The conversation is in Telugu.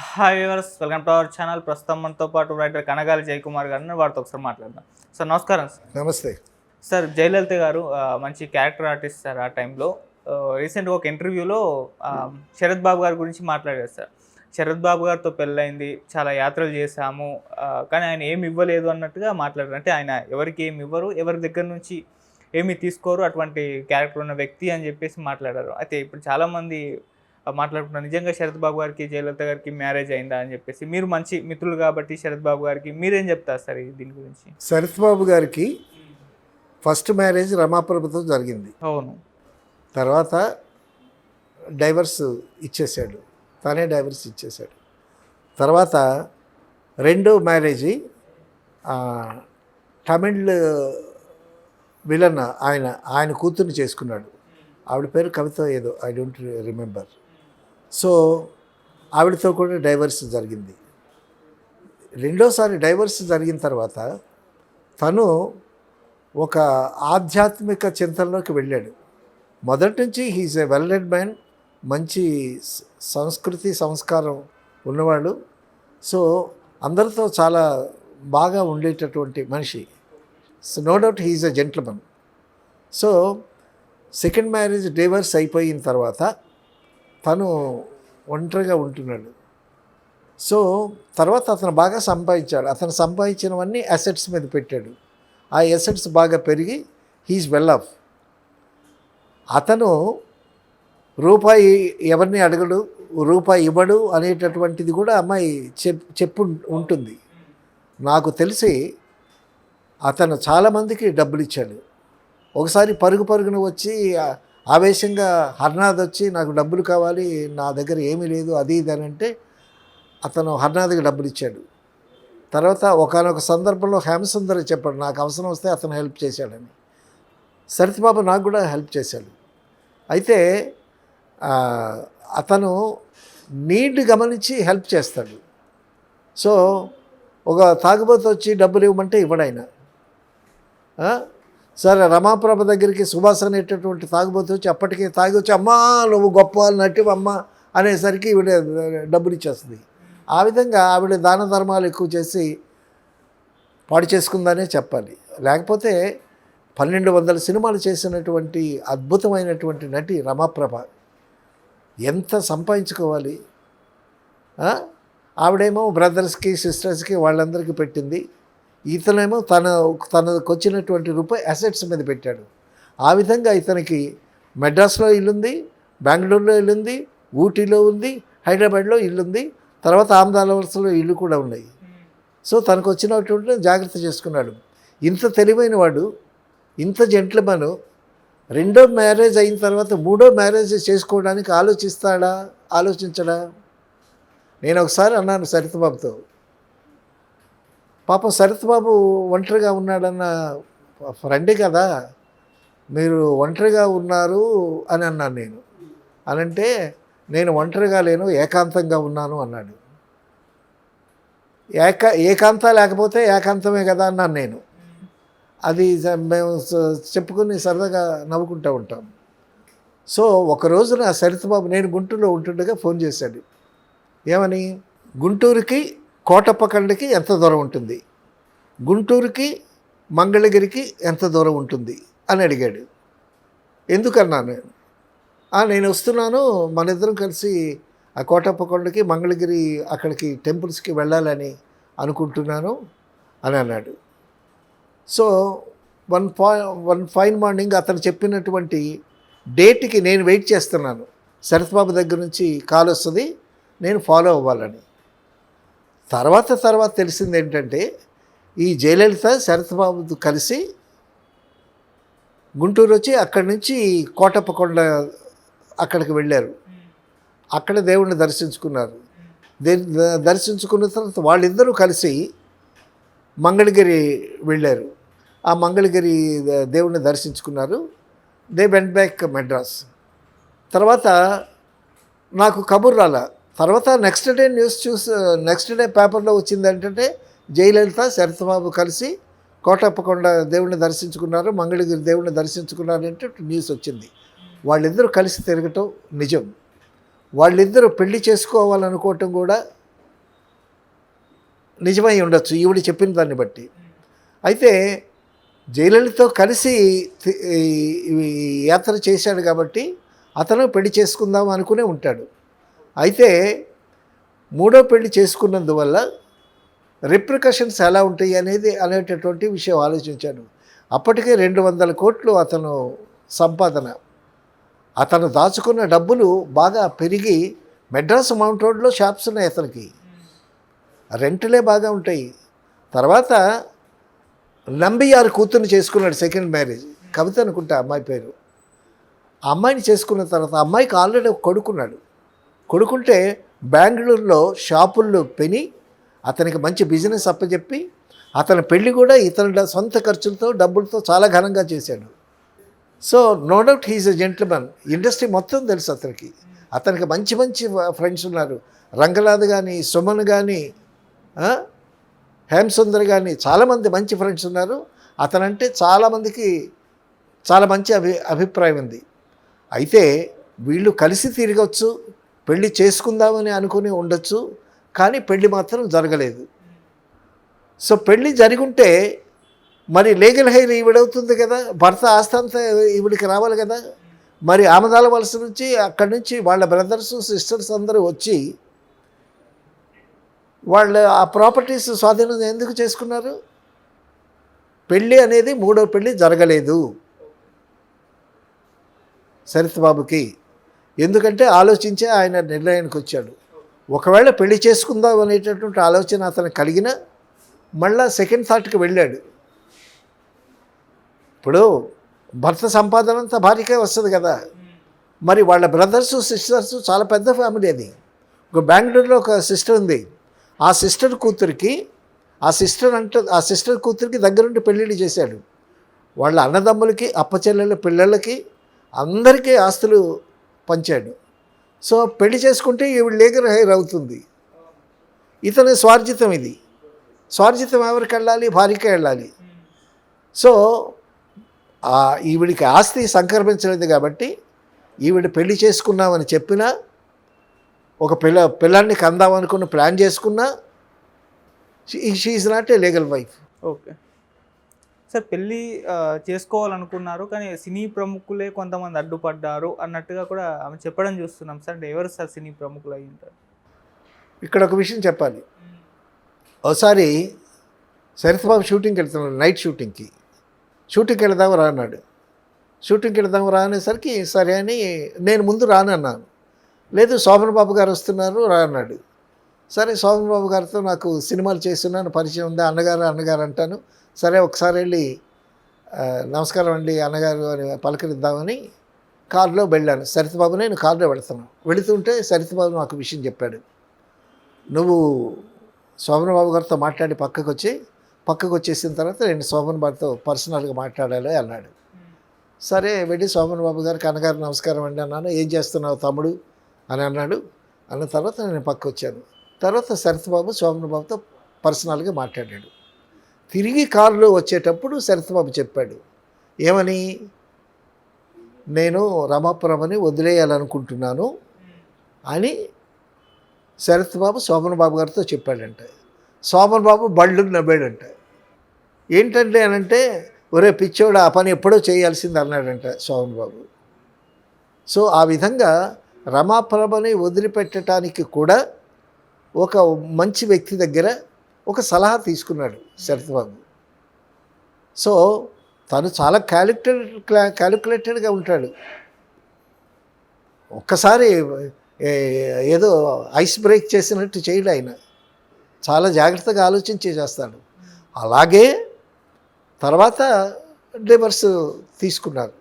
Hi viewers, welcome to our channel. ప్రస్తుతం మనతో పాటు రైటర్ కనగాలి జయకుమార్ గారిని వారితో ఒకసారి మాట్లాడదాం. సార్ నమస్కారం. సార్ నమస్తే. సార్ జయలలిత గారు మంచి క్యారెక్టర్ ఆర్టిస్ట్ సార్. ఆ టైంలో రీసెంట్గా ఒక ఇంటర్వ్యూలో శరత్ బాబు గారి గురించి మాట్లాడారు సార్. శరత్ బాబు గారితో పెళ్ళైంది, చాలా యాత్రలు చేశాము, కానీ ఆయన ఏమి ఇవ్వలేదు అన్నట్టుగా మాట్లాడారు. అంటే ఆయన ఎవరికి ఏమి ఇవ్వరు, ఎవరి దగ్గర నుంచి ఏమి తీసుకోరు, అటువంటి క్యారెక్టర్ ఉన్న వ్యక్తి అని చెప్పేసి మాట్లాడారు. అయితే ఇప్పుడు చాలామంది మాట్లాడుకుంటున్నారు, నిజంగా శరత్ బాబు గారికి జయలలిత గారికి మ్యారేజ్ అయిందా అని చెప్పేసి. మీరు మంచి మిత్రులు కాబట్టి శరత్ బాబు గారికి మీరేం చెప్తారు సార్ దీని గురించి? శరత్ బాబు గారికి ఫస్ట్ మ్యారేజ్ రమాప్రభతో జరిగింది. అవును. తర్వాత డైవర్స్ ఇచ్చేసాడు, తనే డైవర్స్ ఇచ్చేసాడు. తర్వాత రెండో మ్యారేజీ తమిళ్ విలన్ ఆయన కూతుర్ని చేసుకున్నాడు. ఆవిడ పేరు కవిత ఏదో, ఐ డోంట్ రిమెంబర్. సో ఆవిడతో కూడా డైవర్స్ జరిగింది. రెండోసారి డైవర్స్ జరిగిన తర్వాత తను ఒక ఆధ్యాత్మిక చింతనలోకి వెళ్ళాడు. మొదటి నుంచి he is a well read man, మంచి సంస్కృతి సంస్కారం ఉన్నవాడు. సో అందరితో చాలా బాగా ఉండేటటువంటి మనిషి. So no doubt he's a gentleman. So second marriage divorce అయిపోయిన తర్వాత తను ఒంటరిగా ఉంటున్నాడు. సో తర్వాత అతను బాగా సంపాదించాడు. అతను సంపాదించినవన్నీ అసెట్స్ మీద పెట్టాడు. ఆ అసెట్స్ బాగా పెరిగి హీఈస్ వెల్ ఆఫ్. అతను రూపాయి ఎవరిని అడగడు, రూపాయి ఇవ్వడు అనేటటువంటిది కూడా అమ్మాయి చెప్పు ఉంటుంది. నాకు తెలిసి అతను చాలామందికి డబ్బులు ఇచ్చాడు. ఒకసారి పరుగున వచ్చి ఆవేశంగా హర్నాథ్ వచ్చి నాకు డబ్బులు కావాలి, నా దగ్గర ఏమీ లేదు, అది ఇది అని అంటే అతను హర్నాథ్కి డబ్బులు ఇచ్చాడు. తర్వాత ఒకానొక సందర్భంలో హేమసుందర్ చెప్పాడు, నాకు అవసరం వస్తే అతను హెల్ప్ చేశాడని. శరత్ బాబు నాకు కూడా హెల్ప్ చేశాడు. అయితే అతను నీడ్ గమనించి హెల్ప్ చేస్తాడు. సో ఒక తాగుబోతు వచ్చి డబ్బులు ఇవ్వమంటే ఇవ్వడాయన. సరే రమాప్రభ దగ్గరికి సుభాష్ అనేటటువంటి తాగుబోతు వచ్చి అప్పటికే తాగి వచ్చి అమ్మా నువ్వు గొప్ప నటివి అమ్మ అనేసరికి ఈవిడ డబ్బులు ఇచ్చేస్తుంది. ఆ విధంగా ఆవిడ దాన ధర్మాలు ఎక్కువ చేసి పాడు చేసుకుందనే చెప్పాలి. లేకపోతే 1200 సినిమాలు చేసినటువంటి అద్భుతమైనటువంటి నటి రమాప్రభ. ఎంత సంపాదించుకోవాలి. ఆవిడేమో బ్రదర్స్కి సిస్టర్స్కి వాళ్ళందరికీ పెట్టింది. ఇతనేమో తనకు వచ్చినటువంటి రూపాయి అసెట్స్ మీద పెట్టాడు. ఆ విధంగా ఇతనికి మెడ్రాస్లో ఇల్లుంది, బెంగళూరులో ఇల్లుంది, ఊటీలో ఉంది, హైదరాబాద్లో ఇల్లుంది, తర్వాత ఆంధ్రవలసలో ఇల్లు కూడా ఉన్నాయి. సో తనకు వచ్చినటువంటి జాగ్రత్త చేసుకున్నాడు. ఇంత తెలివైన వాడు, ఇంత జెంట్లమను రెండో మ్యారేజ్ అయిన తర్వాత మూడో మ్యారేజ్ చేసుకోవడానికి ఆలోచించడా? నేను ఒకసారి అన్నాను శరత్ బాబుతో, పాపం శరత్ బాబు ఒంటరిగా ఉన్నాడన్న ఫ్రెండే కదా, మీరు ఒంటరిగా ఉన్నారు అని అన్నాను నేను. అనంటే నేను ఒంటరిగా లేను, ఏకాంతంగా ఉన్నాను అన్నాడు. ఏకాంత లేకపోతే ఏకాంతమే కదా అన్నాను నేను. అది మేము చెప్పుకుని సరదాగా నవ్వుకుంటూ ఉంటాం. సో ఒక రోజున శరత్ బాబు నేను గుంటూరులో ఉంటుండగా ఫోన్ చేశాడు. ఏమని? గుంటూరుకి కోటప్పకొండకి ఎంత దూరం ఉంటుంది, గుంటూరుకి మంగళగిరికి ఎంత దూరం ఉంటుంది అని అడిగాడు. ఎందుకన్నాను నేను వస్తున్నాను, మన ఇద్దరం కలిసి ఆ కోటప్పకొండకి మంగళగిరి అక్కడికి టెంపుల్స్కి వెళ్ళాలని అనుకుంటున్నాను అని అన్నాడు. సో వన్ ఫైన్ మార్నింగ్ అతను చెప్పినటువంటి డేట్కి నేను వెయిట్ చేస్తున్నాను. శరత్ బాబు దగ్గర నుంచి కాల్ వస్తుంది, నేను ఫాలో అవ్వాలని. తర్వాత తెలిసింది ఏంటంటే ఈ జయలలిత శరత్ బాబు కలిసి గుంటూరు వచ్చి అక్కడి నుంచి కోటప్పకొండ అక్కడికి వెళ్ళారు. అక్కడ దేవుణ్ణి దర్శించుకున్నారు. దర్శించుకున్న తర్వాత వాళ్ళిద్దరూ కలిసి మంగళగిరి వెళ్ళారు. ఆ మంగళగిరి దేవుణ్ణి దర్శించుకున్నారు. They went back Madras. తర్వాత నాకు కబుర్ రాలా. తర్వాత నెక్స్ట్ డే పేపర్లో వచ్చింది ఏంటంటే జయలలిత శరత్ బాబు కలిసి కోటప్పకొండ దేవుణ్ణి దర్శించుకున్నారు, మంగళగిరి దేవుణ్ణి దర్శించుకున్నారు అంటే న్యూస్ వచ్చింది. వాళ్ళిద్దరూ కలిసి తిరగటం నిజం. వాళ్ళిద్దరూ పెళ్లి చేసుకోవాలనుకోవటం కూడా నిజమై ఉండొచ్చు ఈవిడ చెప్పిన దాన్ని బట్టి. అయితే జయలలితతో కలిసి ఈ యాత్ర చేశాడు కాబట్టి అతను పెళ్లి చేసుకుందాం అనుకునే ఉంటాడు. అయితే మూడో పెళ్లి చేసుకున్నందువల్ల రిప్రికషన్స్ ఎలా ఉంటాయి అనేటటువంటి విషయం ఆలోచించాడు. అప్పటికే 200 కోట్లు అతను సంపాదన. అతను దాచుకున్న డబ్బులు బాగా పెరిగి మెడ్రాస్ మౌంట్ రోడ్లో షాప్స్ ఉన్నాయి అతనికి. రెంట్లే బాగా ఉంటాయి. తర్వాత నంబియార్ కూతుర్ని చేసుకున్నాడు, సెకండ్ మ్యారేజ్. కవిత అనుకుంటా అమ్మాయి పేరు. ఆ అమ్మాయిని చేసుకున్న తర్వాత అమ్మాయికి ఆల్రెడీ ఒక కొడుకున్నాడు. కొడుకుంటే బెంగళూరులో షాపుల్లో పెని అతనికి మంచి బిజినెస్ అప్పచెప్పి అతని పెళ్లి కూడా ఇతని సొంత ఖర్చులతో డబ్బులతో చాలా ఘనంగా చేశాడు. So no doubt he's a gentleman. Industry మొత్తం తెలుసు అతనికి. అతనికి మంచి మంచి ఫ్రెండ్స్ ఉన్నారు. రంగనాథ్ కానీ, సుమన్ కానీ, హేమసుందర్ కానీ చాలామంది మంచి ఫ్రెండ్స్ ఉన్నారు. అతనంటే చాలామందికి చాలా మంచి అభిప్రాయం ఉంది. అయితే వీళ్ళు కలిసి తిరగచ్చు, పెళ్లి చేసుకుందామని అనుకుని ఉండొచ్చు, కానీ పెళ్లి మాత్రం జరగలేదు. సో పెళ్ళి జరుగుంటే మరి లీగల్ హెయిర్ ఈవిడవుతుంది కదా, భర్త ఆస్తంతా ఈవిడికి రావాలి కదా. మరి ఆమదాల వలస నుంచి అక్కడి నుంచి వాళ్ళ బ్రదర్స్ సిస్టర్స్ అందరూ వచ్చి వాళ్ళు ఆ ప్రాపర్టీస్ స్వాధీనం ఎందుకు చేసుకున్నారు? పెళ్ళి అనేది మూడో పెళ్ళి జరగలేదు సరిత్ బాబుకి. ఎందుకంటే ఆలోచించే ఆయన నిర్ణయానికి వచ్చాడు. ఒకవేళ పెళ్లి చేసుకుందాం అనేటటువంటి ఆలోచన అతను కలిగిన మళ్ళా సెకండ్ థాట్కి వెళ్ళాడు. ఇప్పుడు భర్త సంపాదన అంతా భార్యకే వస్తుంది కదా. మరి వాళ్ళ బ్రదర్స్ సిస్టర్స్ చాలా పెద్ద ఫ్యామిలీ అది. ఒక బెంగళూరులో ఒక సిస్టర్ ఉంది. ఆ సిస్టర్ కూతురికి ఆ సిస్టర్ కూతురికి దగ్గరుండి పెళ్ళిళ్ళు చేశాడు. వాళ్ళ అన్నదమ్ములకి, అప్పచెల్లెళ్ళ పిల్లలకి అందరికీ ఆస్తులు పంచాడు. సో పెళ్లి చేసుకుంటే ఈవిడ లీగల్ హెయిర్ అవుతుంది. ఇతని స్వార్జితం ఇది. స్వార్జితం ఎవరికి వెళ్ళాలి? భార్యకే వెళ్ళాలి. సో ఈవిడికి ఆస్తి సంక్రమించలేదు కాబట్టి ఈవిడ పెళ్లి చేసుకున్నామని చెప్పినా, ఒక పిల్లాన్ని కందామనుకున్న ప్లాన్ చేసుకున్నా, she is not a legal wife. Okay sir, పెళ్ళి చేసుకోవాలనుకున్నారు కానీ సినీ ప్రముఖులే కొంతమంది అడ్డుపడ్డారు అన్నట్టుగా కూడా ఆమె చెప్పడం చూస్తున్నాం సార్. అంటే ఎవరు సార్ సినీ ప్రముఖులు అయి ఉంటారు? ఇక్కడ ఒక విషయం చెప్పాలి. ఒకసారి సరిత్ బాబు షూటింగ్కి వెళ్తున్నాడు, నైట్ షూటింగ్కి వెళదాము రా అన్నాడు. షూటింగ్కి వెళదాము రా అనేసరికి సరే అని నేను ముందు రానన్నాను. లేదు శోభన్ బాబు గారు వస్తున్నారు రా అన్నాడు. సరే శోభన్ బాబు గారితో నాకు సినిమాలు చేస్తున్నాను, పరిచయం ఉంది, అన్నగారు అంటాను. సరే ఒకసారి వెళ్ళి నమస్కారం అండి అన్నగారు అని పలకరిద్దామని కారులో వెళ్ళాను. సరిత్ బాబు నేను కారులో వెళుతుంటే సరిత్ బాబు నాకు విషయం చెప్పాడు. నువ్వు శోభన్ బాబు గారితో మాట్లాడి పక్కకు వచ్చేసిన తర్వాత నేను శోభన్ బాబుతో పర్సనల్గా మాట్లాడాలి అన్నాడు. సరే వెళ్ళి శోభన్ బాబు గారికి అన్నగారు నమస్కారం అండి అన్నాను. ఏం చేస్తున్నావు తమ్ముడు అని అన్నాడు. అన్న తర్వాత నేను పక్కకు వచ్చాను. తర్వాత సరిత్ బాబు శోభన్ బాబుతో పర్సనల్గా మాట్లాడాడు. తిరిగి కారులో వచ్చేటప్పుడు సరిత్ బాబు చెప్పాడు ఏమని, నేను రమాపురమని వదిలేయాలనుకుంటున్నాను అని శరత్ బాబు శోభన్ బాబు గారితో చెప్పాడంట. శోభన్ బాబు బళ్ళు నవ్వాడంట. ఏంటంటే అనంటే, ఒరే పిచ్చోడు ఆ పని ఎప్పుడో చేయాల్సింది అన్నాడంట శోభన్ బాబు. సో ఆ విధంగా రమాప్రభని వదిలిపెట్టడానికి కూడా ఒక మంచి వ్యక్తి దగ్గర ఒక సలహా తీసుకున్నాడు శరత్ బాబు. సో తను చాలా క్యాలిక్యులేటెడ్గా ఉంటాడు. ఒక్కసారి ఏదో ఐస్ బ్రేక్ చేసినట్టు చేయడు ఆయన. చాలా జాగ్రత్తగా ఆలోచించి చేస్తాడు. అలాగే తర్వాత డివర్స్ తీసుకున్నారు.